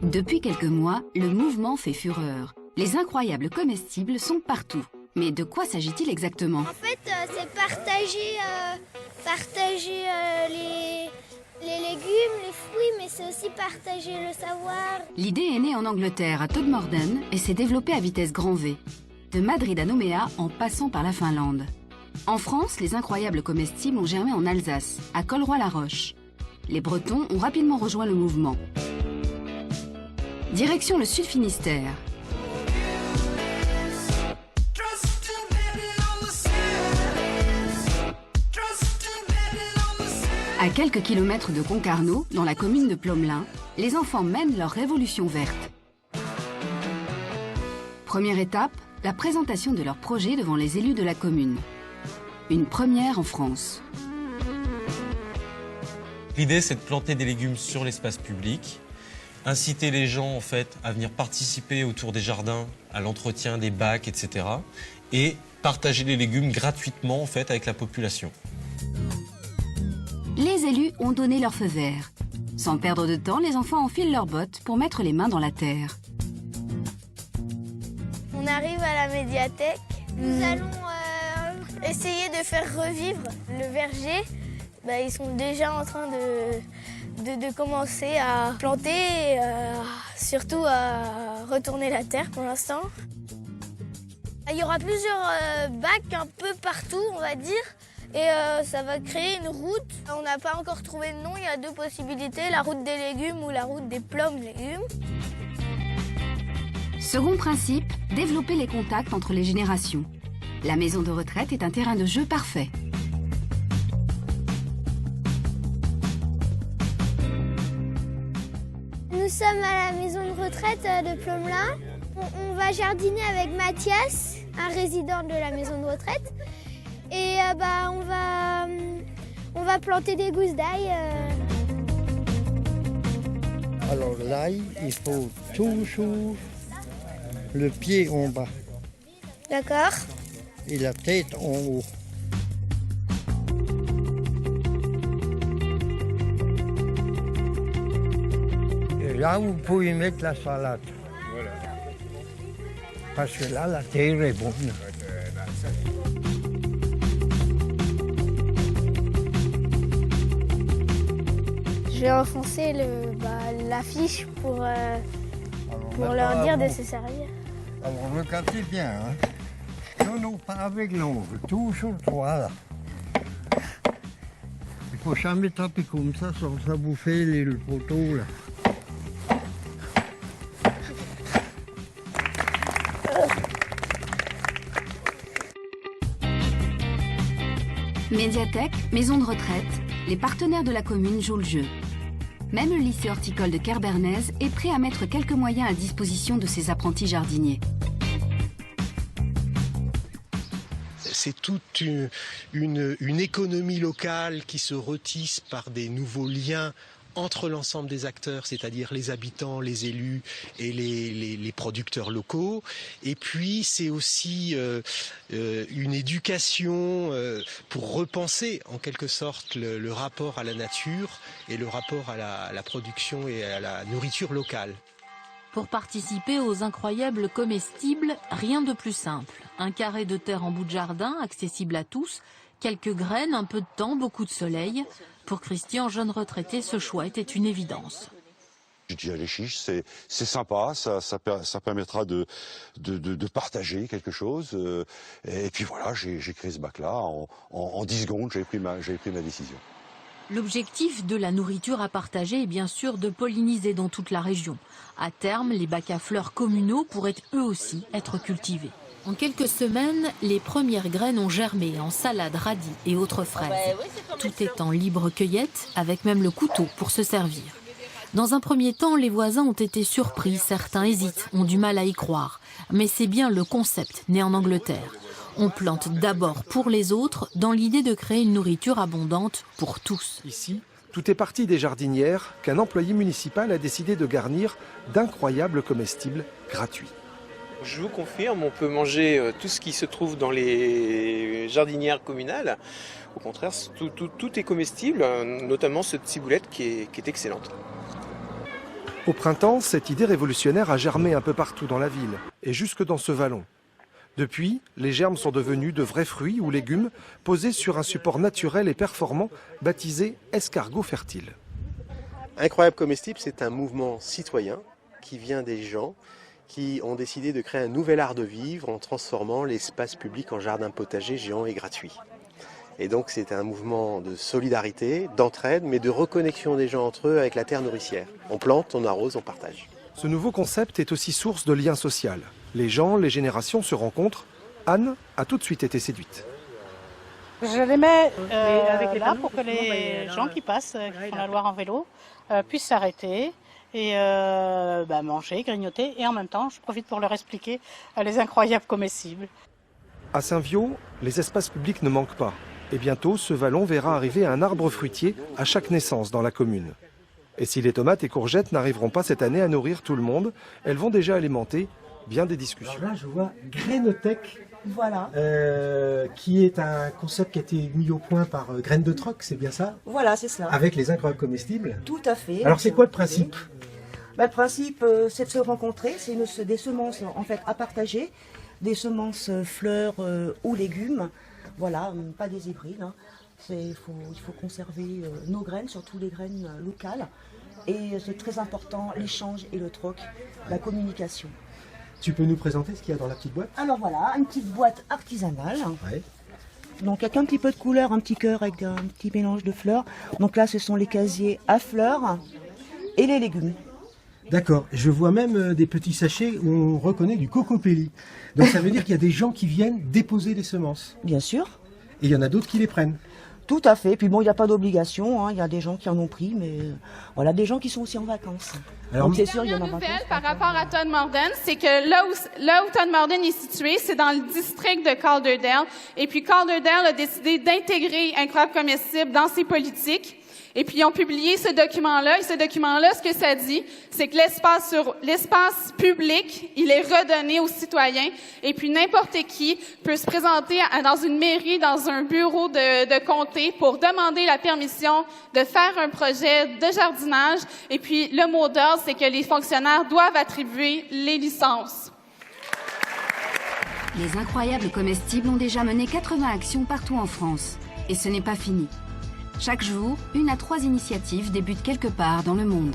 Depuis quelques mois, le mouvement fait fureur. Les incroyables comestibles sont partout. Mais de quoi s'agit-il exactement? En fait, c'est partager les légumes, les fruits, mais c'est aussi partager le savoir. L'idée est née en Angleterre, à Todmorden, et s'est développée à vitesse grand V. De Madrid à Nouméa, en passant par la Finlande. En France, les incroyables comestibles ont germé en Alsace, à Colroy-la-Roche. Les Bretons ont rapidement rejoint le mouvement. Direction le Sud Finistère. À quelques kilomètres de Concarneau, dans la commune de Plomelin, les enfants mènent leur révolution verte. Première étape, la présentation de leur projet devant les élus de la commune. Une première en France. L'idée, c'est de planter des légumes sur l'espace public, inciter les gens en fait à venir participer autour des jardins, à l'entretien des bacs, etc. et partager les légumes gratuitement en fait avec la population. Les élus ont donné leur feu vert. Sans perdre de temps, les enfants enfilent leurs bottes pour mettre les mains dans la terre. On arrive à la médiathèque. Nous allons essayer de faire revivre le verger. Ils sont déjà en train de commencer à planter, surtout à retourner la terre pour l'instant. Il y aura plusieurs bacs un peu partout, on va dire. Et ça va créer une route. On n'a pas encore trouvé de nom, il y a deux possibilités, la route des légumes ou la route des plums légumes. Second principe, développer les contacts entre les générations. La maison de retraite est un terrain de jeu parfait. Nous sommes à la maison de retraite de Plomelin. On va jardiner avec Mathias, un résident de la maison de retraite. Et on va planter des gousses d'ail. Alors l'ail, il faut toujours le pied en bas. D'accord. Et la tête en haut. Et là, vous pouvez mettre la salade. Voilà. Parce que là, la terre est bonne. Je vais enfoncer l'affiche pour leur dire de se servir. Alors regardez bien, hein. Non, pas avec l'ongle, toujours droit là. Il faut jamais taper comme ça, sans ça bouffer le poteau là. Médiathèque, maison de retraite, les partenaires de la commune jouent le jeu. Même le lycée horticole de Kerbernèse est prêt à mettre quelques moyens à disposition de ses apprentis jardiniers. C'est toute une économie locale qui se retisse par des nouveaux liens entre l'ensemble des acteurs, c'est-à-dire les habitants, les élus et les producteurs locaux. Et puis c'est aussi une éducation pour repenser en quelque sorte le rapport à la nature et le rapport à la production et à la nourriture locale. Pour participer aux incroyables comestibles, rien de plus simple. Un carré de terre en bout de jardin, accessible à tous, quelques graines, un peu de temps, beaucoup de soleil. Pour Christian, jeune retraité, ce choix était une évidence. Je dis les chiches, c'est sympa, ça permettra de partager quelque chose. Et puis voilà, j'ai créé ce bac-là. En 10 secondes, j'avais pris ma décision. L'objectif de la nourriture à partager est bien sûr de polliniser dans toute la région. À terme, les bacs à fleurs communaux pourraient eux aussi être cultivés. En quelques semaines, les premières graines ont germé en salade, radis et autres fraises. Tout est en libre cueillette, avec même le couteau pour se servir. Dans un premier temps, les voisins ont été surpris, certains hésitent, ont du mal à y croire. Mais c'est bien le concept né en Angleterre. On plante d'abord pour les autres, dans l'idée de créer une nourriture abondante pour tous. Ici, tout est parti des jardinières qu'un employé municipal a décidé de garnir d'incroyables comestibles gratuits. Je vous confirme, on peut manger tout ce qui se trouve dans les jardinières communales. Au contraire, tout est comestible, notamment cette ciboulette qui est excellente. Au printemps, cette idée révolutionnaire a germé un peu partout dans la ville, et jusque dans ce vallon. Depuis, les germes sont devenus de vrais fruits ou légumes posés sur un support naturel et performant baptisé escargot fertile. Incroyable Comestible, c'est un mouvement citoyen qui vient des gens qui ont décidé de créer un nouvel art de vivre en transformant l'espace public en jardin potager géant et gratuit. Et donc c'est un mouvement de solidarité, d'entraide, mais de reconnexion des gens entre eux avec la terre nourricière. On plante, on arrose, on partage. Ce nouveau concept est aussi source de lien social. Les gens, les générations se rencontrent. Anne a tout de suite été séduite. Je les mets là pour que les gens qui passent, qui font la Loire en vélo, puissent s'arrêter et manger, grignoter. Et en même temps, je profite pour leur expliquer les incroyables comestibles. À Saint-Viaud, les espaces publics ne manquent pas. Et bientôt, ce vallon verra arriver un arbre fruitier à chaque naissance dans la commune. Et si les tomates et courgettes n'arriveront pas cette année à nourrir tout le monde, elles vont déjà alimenter bien des discussions. Alors là, je vois Grainotech, voilà. Qui est un concept qui a été mis au point par Graines de Troc, c'est bien ça? Voilà, c'est cela. Avec les incroyables comestibles. Tout à fait. Alors c'est quoi le principe? Le principe, c'est de se rencontrer, c'est des semences en fait à partager, des semences fleurs ou légumes. Voilà, pas des hybrides. Hein. Il faut conserver nos graines, surtout les graines locales. Et c'est très important, l'échange et le troc, la communication. Tu peux nous présenter ce qu'il y a dans la petite boîte? Alors voilà, une petite boîte artisanale. Ouais. Donc avec un petit peu de couleur, un petit cœur avec un petit mélange de fleurs. Donc là, ce sont les casiers à fleurs et les légumes. D'accord, je vois même des petits sachets où on reconnaît du cocopelli. Donc ça veut dire qu'il y a des gens qui viennent déposer des semences. Bien sûr. Et il y en a d'autres qui les prennent. Tout à fait. Puis bon, il n'y a pas d'obligation. Hein. Il y a des gens qui en ont pris, mais voilà, des gens qui sont aussi en vacances. Alors, donc c'est sûr, il y en a en vacances. Par rapport à Todmorden, c'est que là où Todmorden est situé, c'est dans le district de Calderdale. Et puis Calderdale a décidé d'intégrer Incroyable Comestible dans ses politiques. Et puis, ils ont publié ce document-là. Et ce document-là, ce que ça dit, c'est que l'espace public, il est redonné aux citoyens. Et puis, n'importe qui peut se présenter dans une mairie, dans un bureau de comté pour demander la permission de faire un projet de jardinage. Et puis, le mot d'ordre, c'est que les fonctionnaires doivent attribuer les licences. Les Incroyables Comestibles ont déjà mené 80 actions partout en France. Et ce n'est pas fini. Chaque jour, 1 à 3 initiatives débutent quelque part dans le monde.